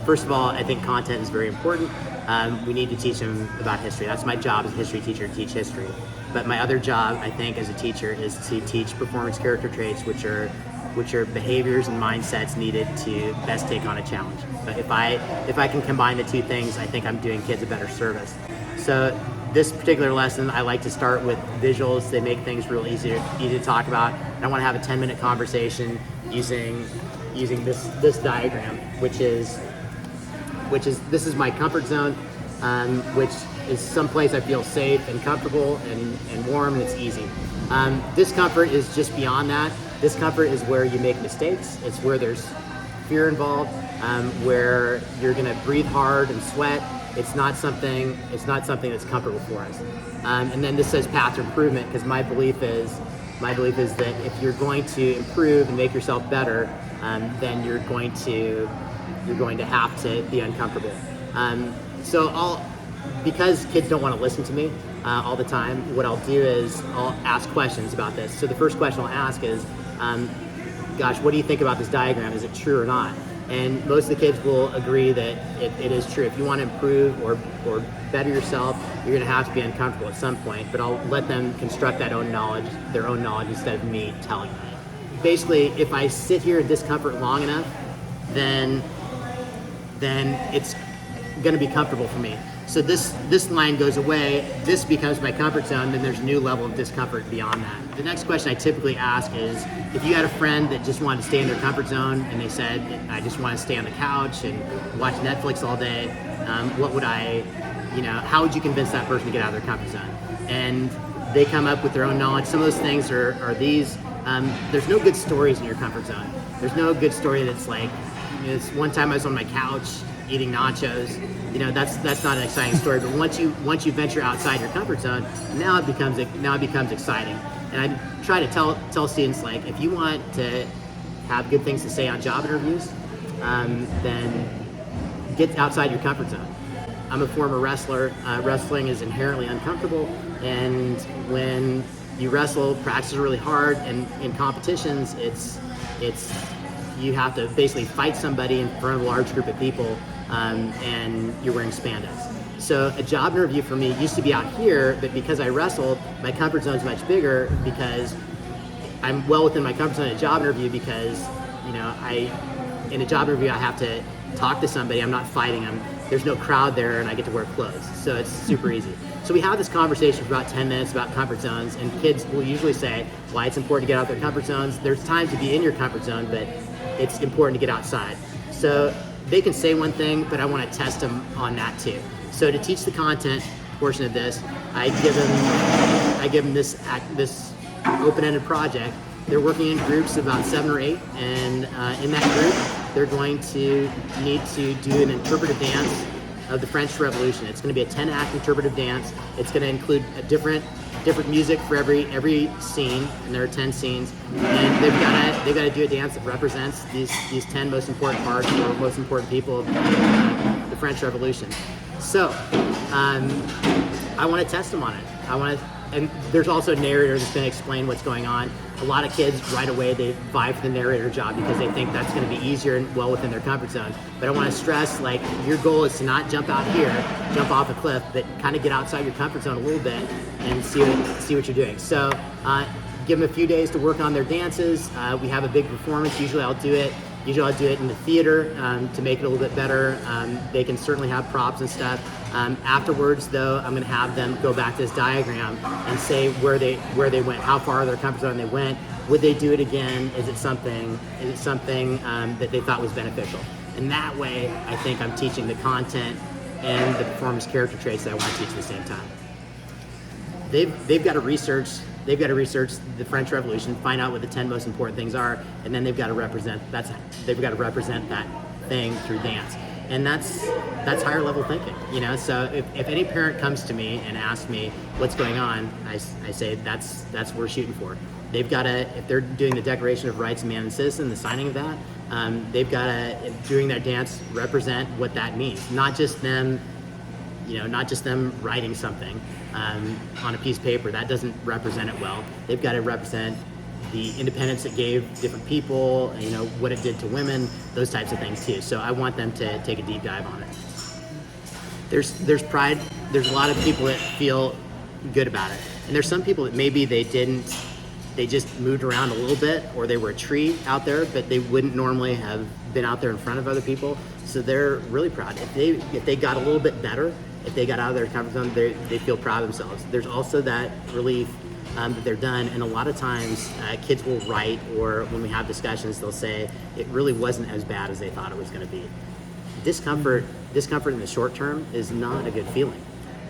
First of all, I think content is very important. We need to teach them about history. That's my job as a history teacher, to teach history. But my other job, I think, as a teacher is to teach performance character traits, which are behaviors and mindsets needed to best take on a challenge. But if I can combine the two things, I think I'm doing kids a better service. So this particular lesson, I like to start with visuals. They make things real easy to talk about. And I want to have a 10-minute conversation using this diagram, which is this is my comfort zone, which is someplace I feel safe and comfortable and warm, and it's easy. Discomfort is just beyond that. Discomfort is where you make mistakes. It's where there's fear involved, where you're going to breathe hard and sweat. It's not something that's comfortable for us. And then this says path to improvement, because my belief is that if you're going to improve and make yourself better, then you're going to have to be uncomfortable. Because kids don't want to listen to me all the time, what I'll do is I'll ask questions about this. So the first question I'll ask is, gosh, what do you think about this diagram? Is it true or not? And most of the kids will agree that it is true. If you want to improve or better yourself, you're going to have to be uncomfortable at some point, but I'll let them construct their own knowledge instead of me telling them. Basically, if I sit here in discomfort long enough, then it's going to be comfortable for me. So this line goes away, this becomes my comfort zone, then there's a new level of discomfort beyond that. The next question I typically ask is, if you had a friend that just wanted to stay in their comfort zone and they said, I just want to stay on the couch and watch Netflix all day, how would you convince that person to get out of their comfort zone? And they come up with their own knowledge. Some of those things are these. There's no good stories in your comfort zone. There's no good story that's like, this one time I was on my couch eating nachos. That's not an exciting story. But once you venture outside your comfort zone, now it becomes exciting. And I try to tell students, like, if you want to have good things to say on job interviews, then get outside your comfort zone. I'm a former wrestler. Wrestling is inherently uncomfortable, and when you wrestle, practice really hard, and in competitions, it's you have to basically fight somebody in front of a large group of people, and you're wearing spandex. So a job interview for me used to be out here, but because I wrestled, my comfort zone is much bigger, because I'm well within my comfort zone in a job interview, because in a job interview I have to talk to somebody. I'm not fighting them. There's no crowd there, and I get to wear clothes, so it's super easy. So we have this conversation for about 10 minutes about comfort zones, and kids will usually say why it's important to get out of their comfort zones. There's time to be in your comfort zone, but it's important to get outside. So they can say one thing, but I want to test them on that too. So to teach the content portion of this, I give them this open-ended project. They're working in groups of about 7 or 8, and in that group, they're going to need to do an interpretive dance of the French Revolution. It's going to be a 10-act interpretive dance. It's going to include a different music for every scene, and there are 10 scenes. And they've got to do a dance that represents these 10 most important parts or most important people of the French Revolution. So I want to test them on it. And there's also a narrator that's going to explain what's going on. A lot of kids right away, they vie for the narrator job because they think that's going to be easier and well within their comfort zone. But I want to stress, like, your goal is to not jump out here, jump off a cliff, but kind of get outside your comfort zone a little bit and see what you're doing. So give them a few days to work on their dances. We have a big performance. Usually I'll do it in the theater to make it a little bit better. They can certainly have props and stuff. Afterwards, though, I'm going to have them go back to this diagram and say where they went, how far their comfort zone they went. Would they do it again? Is it something that they thought was beneficial? And that way, I think I'm teaching the content and the performance character traits that I want to teach at the same time. They've got to research the French Revolution, find out what the 10 most important things are, and then they've got to represent that thing through dance. And that's higher level thinking, So if any parent comes to me and asks me what's going on, I say that's what we're shooting for. They've got to, if they're doing the Declaration of Rights of Man and Citizen, the signing of that, they've got to, during their dance, represent what that means. Not just them writing something on a piece of paper. That doesn't represent it well. They've got to represent the independence it gave different people, you know, what it did to women, those types of things too. So I want them to take a deep dive on it. There's pride. There's a lot of people that feel good about it, and there's some people that maybe they just moved around a little bit, or they were a tree out there, but they wouldn't normally have been out there in front of other people. So they're really proud. If they got a little bit better, if they got out of their comfort zone, they feel proud of themselves. There's also that relief that they're done, and a lot of times kids will write, or when we have discussions, they'll say it really wasn't as bad as they thought it was going to be. Discomfort in the short term is not a good feeling.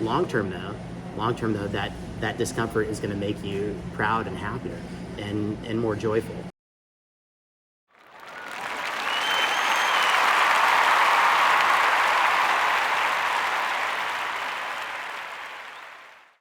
Long term though, that discomfort is going to make you proud and happier and more joyful.